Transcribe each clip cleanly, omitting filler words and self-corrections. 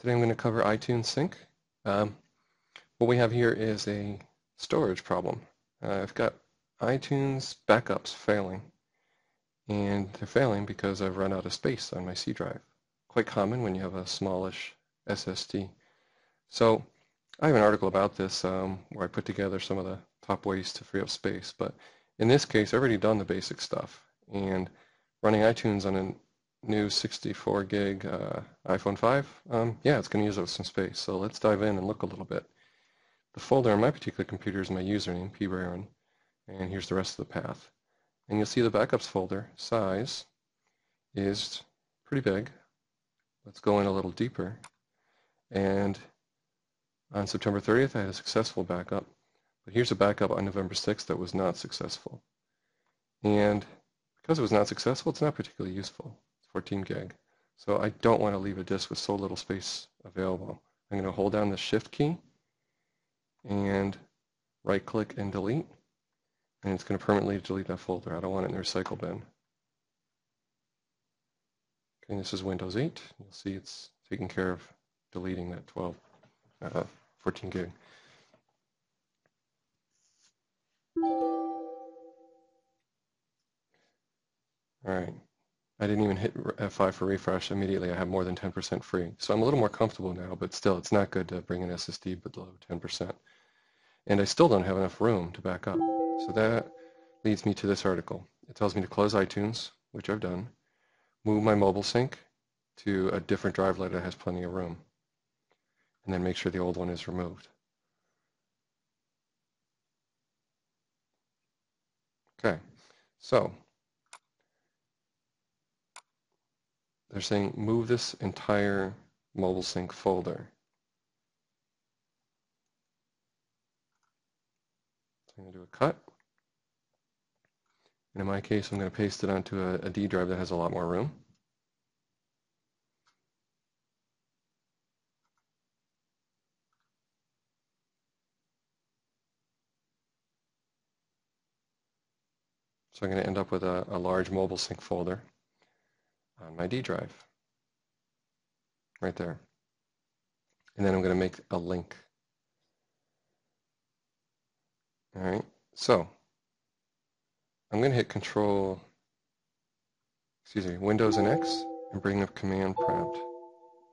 Today I'm going to cover iTunes Sync. What we have here is a storage problem. I've got iTunes backups failing, and they're failing because I've run out of space on my C drive. Quite common when you have a smallish SSD. So I have an article about this where I put together some of the top ways to free up space, but in this case I've already done the basic stuff, and running iTunes on a new 64 gig iPhone 5, yeah, it's going to use up some space. So let's dive in and look a little bit. The folder on my particular computer is my username, pbaron, and here's the rest of the path. And you'll see the backups folder size is pretty big. Let's go in a little deeper. And on September 30th, I had a successful backup. But here's a backup on November 6th that was not successful. And because it was not successful, it's not particularly useful. 14 gig. So I don't want to leave a disk with so little space available. I'm going to hold down the Shift key and right-click and delete, and it's going to permanently delete that folder. I don't want it in the recycle bin. Okay, this is Windows 8. You'll see it's taking care of deleting that 14 gig. All right. I didn't even hit F5 for refresh. Immediately I have more than 10% free. So I'm a little more comfortable now, but still it's not good to bring an SSD below 10%. And I still don't have enough room to back up. So that leads me to this article. It tells me to close iTunes, which I've done, move my mobile sync to a different drive that has plenty of room, and then make sure the old one is removed. Okay, so they're saying move this entire mobile sync folder. So I'm going to do a cut. And in my case, I'm going to paste it onto a D drive that has a lot more room. So I'm going to end up with a large mobile sync folder on my D drive, right there. And then I'm going to make a link. All right, so I'm going to hit Windows and X, and bring up Command Prompt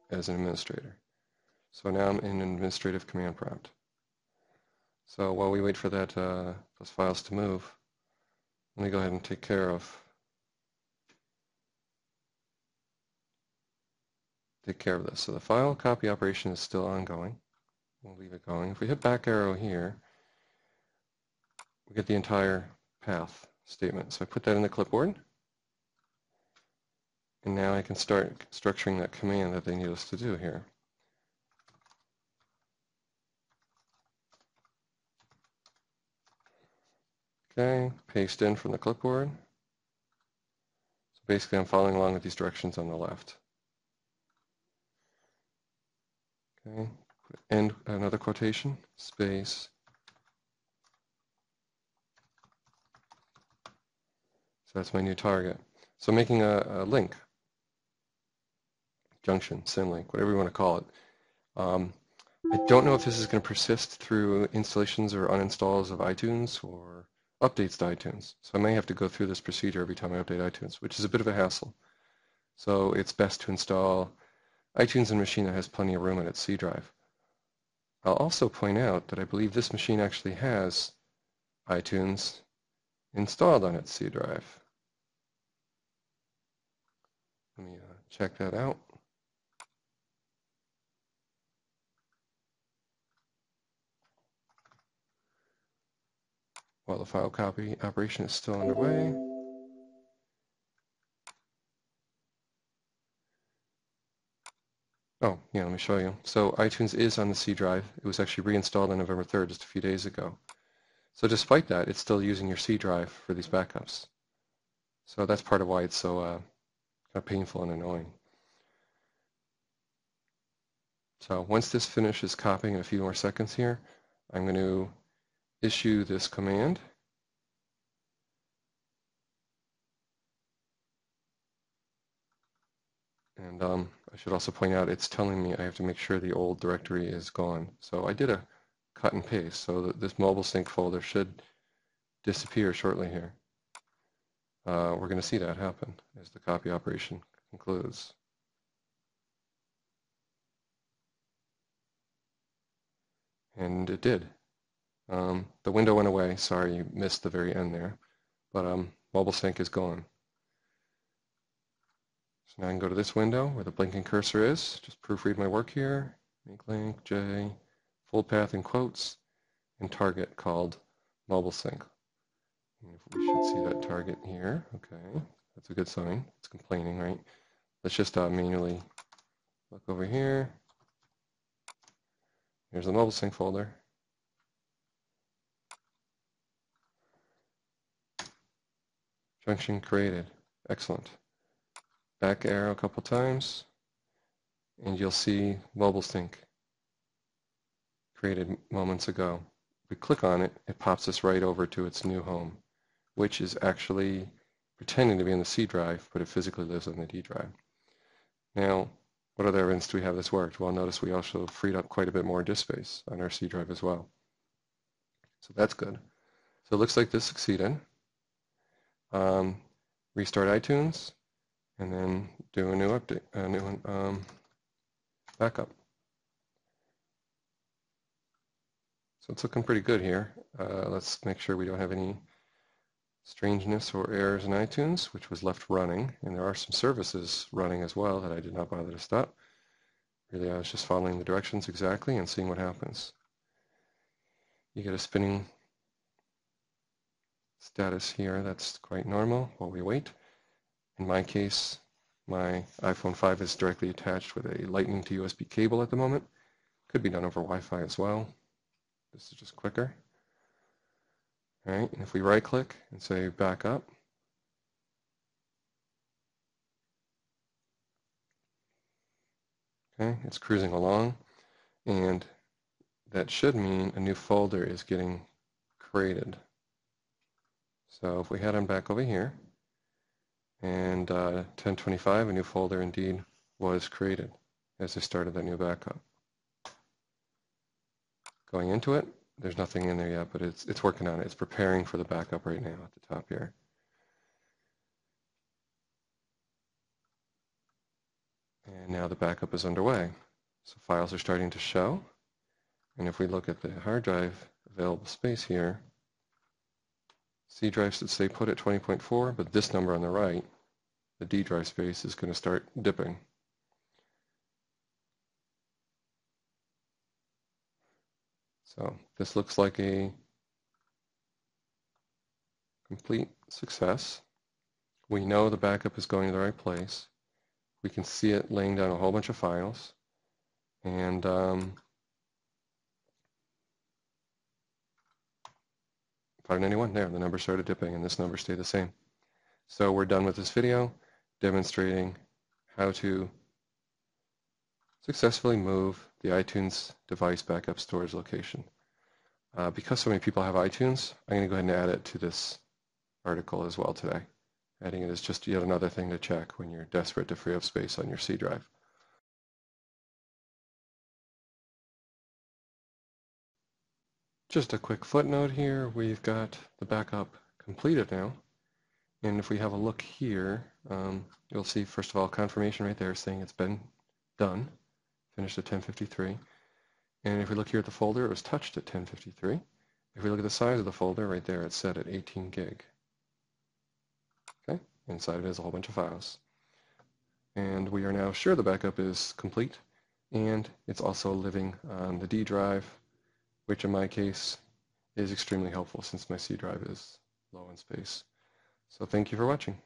as an administrator. So now I'm in administrative command prompt. So while we wait for that those files to move, let me go ahead and take care of this. So the file copy operation is still ongoing. We'll leave it going. If we hit back arrow here, we get the entire path statement. So I put that in the clipboard, and now I can start structuring that command that they need us to do here. Okay, paste in from the clipboard. So basically I'm following along with these directions on the left. Okay, end another quotation, space. So that's my new target. So making a link, junction, symlink, whatever you want to call it. I don't know if this is going to persist through installations or uninstalls of iTunes or updates to iTunes. So I may have to go through this procedure every time I update iTunes, which is a bit of a hassle. So it's best to install iTunes on a machine that has plenty of room on its C drive. I'll also point out that I believe this machine actually has iTunes installed on its C drive. Let me check that out. While the file copy operation is still underway. Oh, yeah, let me show you. So iTunes is on the C drive. It was actually reinstalled on November 3rd, just a few days ago. So despite that, it's still using your C drive for these backups. So that's part of why it's so kind of painful and annoying. So once this finishes copying in a few more seconds here, I'm going to issue this command. And I should also point out it's telling me I have to make sure the old directory is gone. So I did a cut and paste, so that this mobile sync folder should disappear shortly here. We're going to see that happen as the copy operation concludes. And it did. The window went away. Sorry, you missed the very end there. But mobile sync is gone. So now I can go to this window where the blinking cursor is. Just proofread my work here. Make link, J, full path in quotes, and target called mobile sync. And we should see that target here. Okay, that's a good sign. It's complaining, right? Let's just manually look over here. Here's the mobile sync folder. Junction created. Excellent. Back arrow a couple times, and you'll see mobile sync created moments ago. If we click on it, it pops us right over to its new home, which is actually pretending to be in the C drive, but it physically lives on the D drive. Now, what other evidence do we have this worked? Well, notice we also freed up quite a bit more disk space on our C drive as well. So that's good. So it looks like this succeeded. Restart iTunes, and then do a new update, a new backup. So it's looking pretty good here. Let's make sure we don't have any strangeness or errors in iTunes, which was left running. And there are some services running as well that I did not bother to stop. Really, I was just following the directions exactly and seeing what happens. You get a spinning status here. That's quite normal while we wait. In my case, my iPhone 5 is directly attached with a Lightning to USB cable at the moment. Could be done over Wi-Fi as well. This is just quicker. All right, and if we right-click and say backup, okay, it's cruising along, and that should mean a new folder is getting created. So if we head on back over here, and 1025, a new folder indeed was created as I started that new backup. Going into it, there's nothing in there yet, but it's working on it. It's preparing for the backup right now at the top here. And now the backup is underway. So files are starting to show. And if we look at the hard drive available space here, C drive should stay put at 20.4, but this number on the right, the D drive space, is going to start dipping. So this looks like a complete success. We know the backup is going to the right place. We can see it laying down a whole bunch of files. And $591, there, the number started dipping and this number stayed the same. So we're done with this video demonstrating how to successfully move the iTunes device backup storage location. Because so many people have iTunes, I'm going to go ahead and add it to this article as well today. Adding it is just yet another thing to check when you're desperate to free up space on your C drive. Just a quick footnote here, we've got the backup completed now. And if we have a look here, you'll see, first of all, confirmation right there saying it's been done, finished at 10:53. And if we look here at the folder, it was touched at 10:53. If we look at the size of the folder right there, it's set at 18 gig. Okay, inside of it is a whole bunch of files. And we are now sure the backup is complete, and it's also living on the D drive, which in my case is extremely helpful since my C drive is low in space. So thank you for watching.